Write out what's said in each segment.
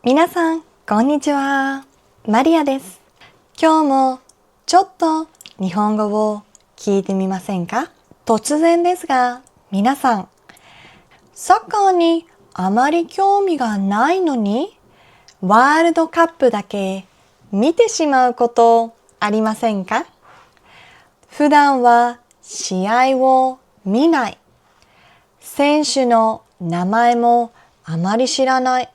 皆さん、こんにちは。マリアです。今日もちょっと日本語を聞いてみませんか？突然ですが、皆さん、サッカーにあまり興味がないのに、ワールドカップだけ見てしまうことありませんか？普段は試合を見ない。選手の名前もあまり知らない。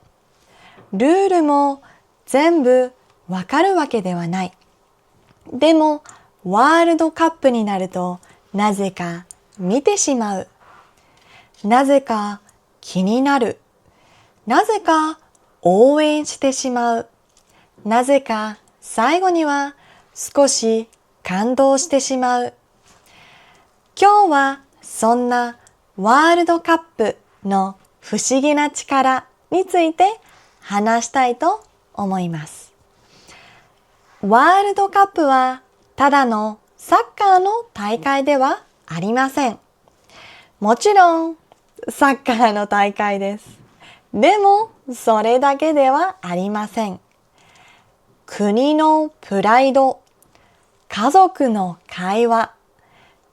ルールも全部わかるわけではない。でも、ワールドカップになると、なぜか見てしまう。なぜか気になる。なぜか応援してしまう。なぜか最後には少し感動してしまう。今日はそんなワールドカップの不思議な力について話したいと思います。ワールドカップはただのサッカーの大会ではありません。もちろんサッカーの大会です。でもそれだけではありません。国のプライド、家族の会話、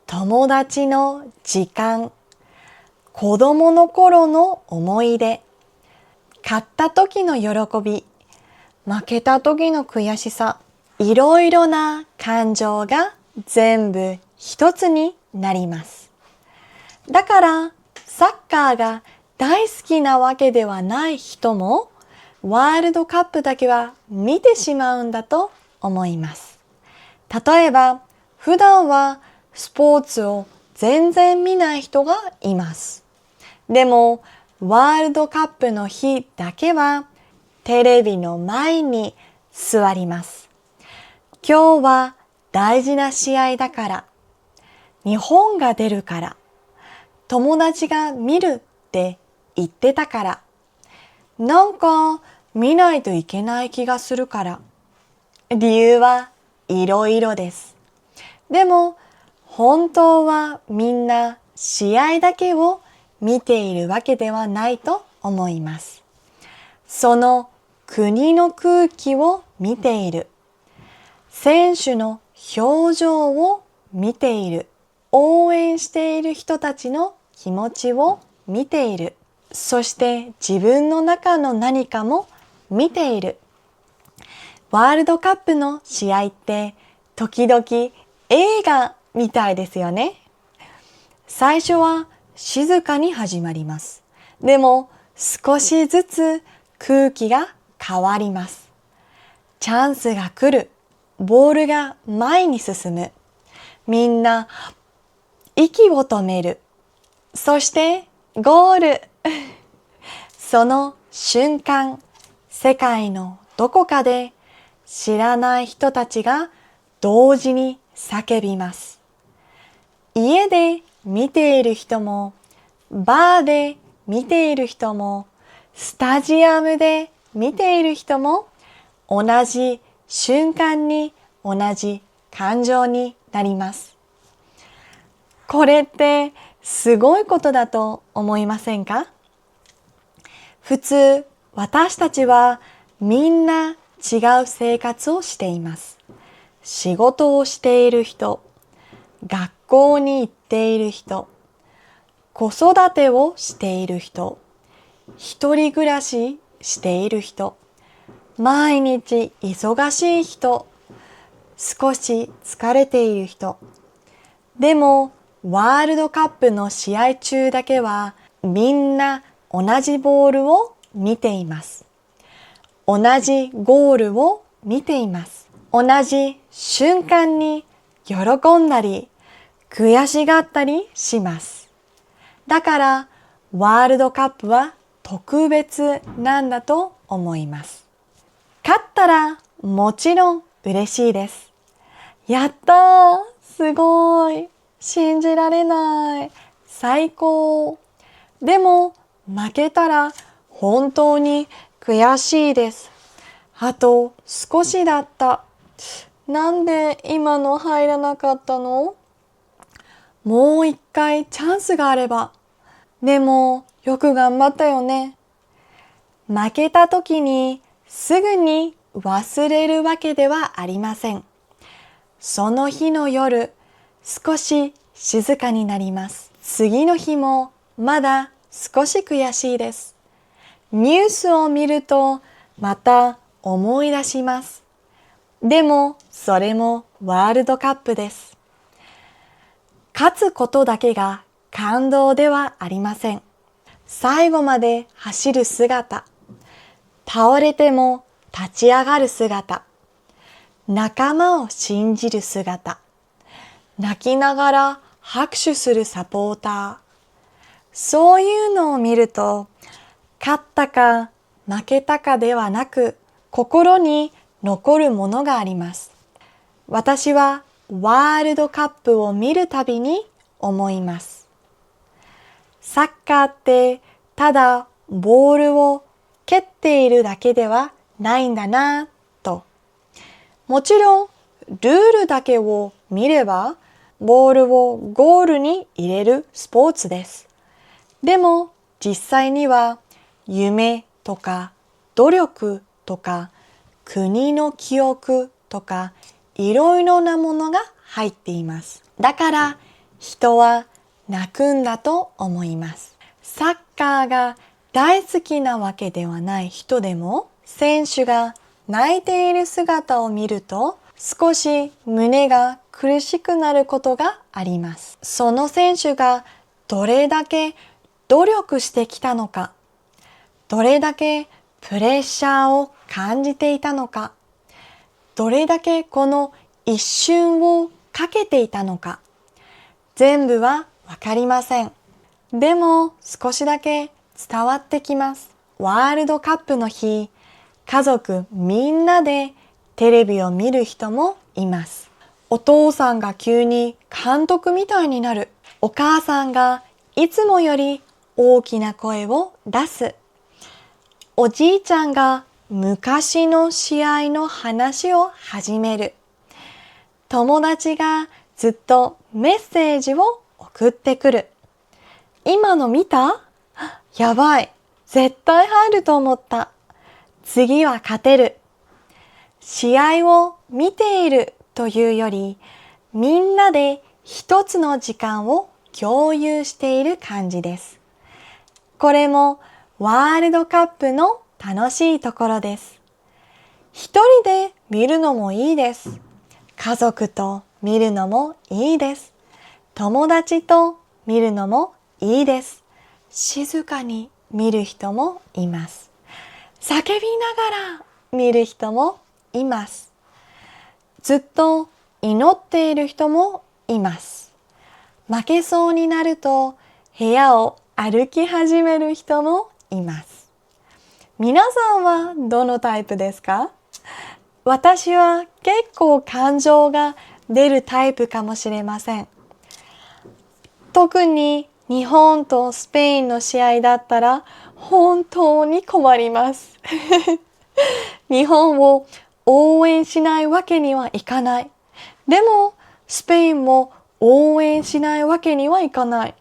友達の時間、子供の頃の思い出、勝った時の喜び、負けた時の悔しさ、いろいろな感情が全部一つになります。だからサッカーが大好きなわけではない人もワールドカップだけは見てしまうんだと思います。例えば普段はスポーツを全然見ない人がいます。でもワールドカップの日だけはテレビの前に座ります。今日は大事な試合だから、日本が出るから、友達が見るって言ってたから、なんか見ないといけない気がするから。理由はいろいろです。でも本当はみんな試合だけを見ているわけではないと思います。その国の空気を見ている。選手の表情を見ている。応援している人たちの気持ちを見ている。そして自分の中の何かも見ている。ワールドカップの試合って時々映画みたいですよね。最初は静かに始まります。でも少しずつ空気が変わります。チャンスが来る。ボールが前に進む。みんな息を止める。そしてゴール。その瞬間、世界のどこかで知らない人たちが同時に叫びます。家で見ている人も、バーで見ている人も、スタジアムで見ている人も、同じ瞬間に同じ感情になります。これってすごいことだと思いませんか？普通、私たちはみんな違う生活をしています。仕事をしている人、学校に行っている人、子育てをしている人、一人暮らししている人、毎日忙しい人、少し疲れている人。でも、ワールドカップの試合中だけはみんな同じボールを見ています。同じゴールを見ています。同じ瞬間に喜んだり悔しがったりします。だからワールドカップは特別なんだと思います。勝ったらもちろん嬉しいです。やったー、すごい、信じられない、最高。でも負けたら本当に悔しいです。あと少しだった。なんで今の入らなかったの？もう一回チャンスがあれば。でもよく頑張ったよね。負けた時にすぐに忘れるわけではありません。その日の夜、少し静かになります。次の日もまだ少し悔しいです。ニュースを見るとまた思い出します。でもそれもワールドカップです。勝つことだけが感動ではありません。最後まで走る姿、倒れても立ち上がる姿、仲間を信じる姿、泣きながら拍手するサポーター、そういうのを見ると、勝ったか負けたかではなく、心に残るものがあります。私はワールドカップを見るたびに思います。サッカーってただボールを蹴っているだけではないんだなと。もちろんルールだけを見ればボールをゴールに入れるスポーツです。でも実際には夢とか努力とか国の記憶とかいろいろなものが入っています。だから人は泣くんだと思います。サッカーが大好きなわけではない人でも選手が泣いている姿を見ると少し胸が苦しくなることがあります。その選手がどれだけ努力してきたのか、どれだけプレッシャーを感じていたのか、どれだけこの一瞬をかけていたのか、全部はわかりません。でも少しだけ伝わってきます。ワールドカップの日、家族みんなでテレビを見る人もいます。お父さんが急に監督みたいになる。お母さんがいつもより大きな声を出す。おじいちゃんが昔の試合の話を始める。友達がずっとメッセージを送ってくる。今の見た？やばい。絶対入ると思った。次は勝てる。試合を見ているというより、みんなで一つの時間を共有している感じです。これもワールドカップの楽しいところです。一人で見るのもいいです。家族と見るのもいいです。友達と見るのもいいです。静かに見る人もいます。叫びながら見る人もいます。ずっと祈っている人もいます。負けそうになると部屋を歩き始める人もいます。皆さんはどのタイプですか？私は結構感情が出るタイプかもしれません。特に日本とスペインの試合だったら本当に困ります。日本を応援しないわけにはいかない。でもスペインも応援しないわけにはいかない。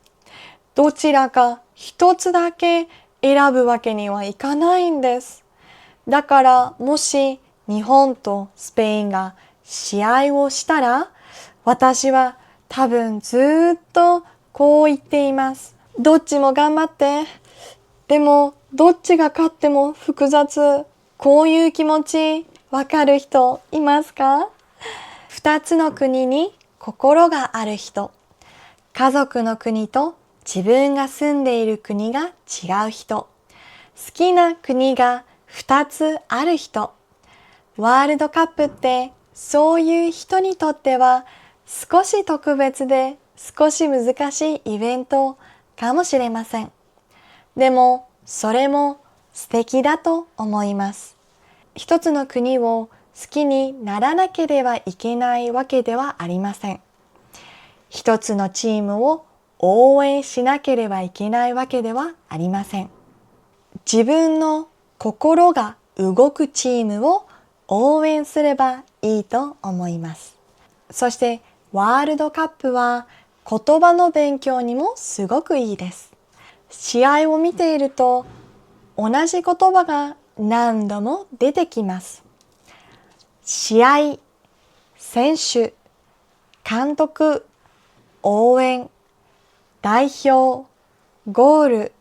どちらか一つだけ選ぶわけにはいかないんです。だからもし日本とスペインが試合をしたら、私は多分ずっとこう言っています。どっちも頑張って。でもどっちが勝っても複雑。こういう気持ちわかる人いますか？二つの国に心がある人。家族の国と自分が住んでいる国が違う人。好きな国が2つある人。ワールドカップってそういう人にとっては少し特別で少し難しいイベントかもしれません。でもそれも素敵だと思います。一つの国を好きにならなければいけないわけではありません。一つのチームを応援しなければいけないわけではありません。自分の心が動くチームを応援すればいいと思います。そしてワールドカップは言葉の勉強にもすごくいいです。試合を見ていると同じ言葉が何度も出てきます。試合、選手、監督、応援、代表、ゴール、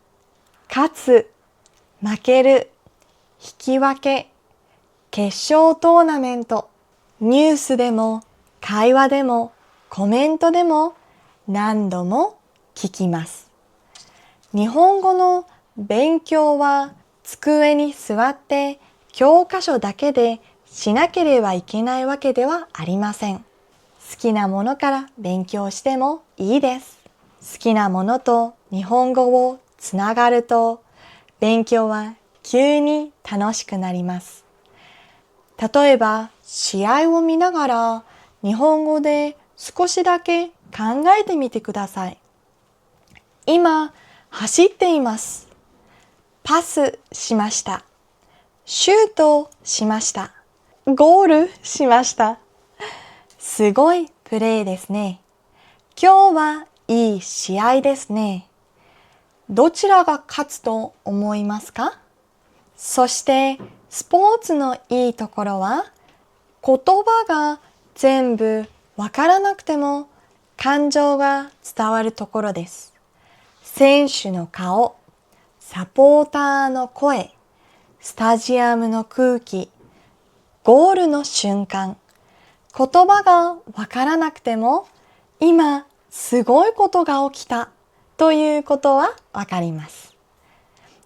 勝つ、負ける、引き分け、決勝トーナメント、ニュースでも会話でもコメントでも何度も聞きます。日本語の勉強は机に座って教科書だけでしなければいけないわけではありません。好きなものから勉強してもいいです。好きなものと日本語をつながると勉強は急に楽しくなります。例えば試合を見ながら日本語で少しだけ考えてみてください。今走っています。パスしました。シュートしました。ゴールしました。すごいプレーですね。今日はいい試合ですね。どちらが勝つと思いますか？そしてスポーツのいいところは言葉が全部わからなくても感情が伝わるところです。選手の顔、サポーターの声、スタジアムの空気、ゴールの瞬間、言葉がわからなくても今すごいことが起きたということはわかります。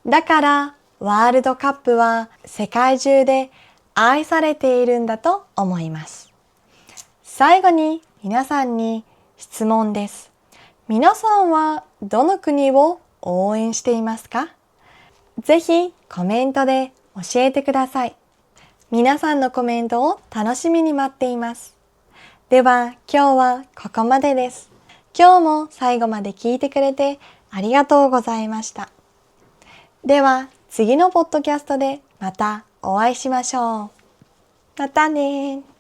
だからワールドカップは世界中で愛されているんだと思います。最後に皆さんに質問です。皆さんはどの国を応援していますか？ぜひコメントで教えてください。皆さんのコメントを楽しみに待っています。では今日はここまでです。今日も最後まで聞いてくれてありがとうございました。では次のポッドキャストでまたお会いしましょう。またね。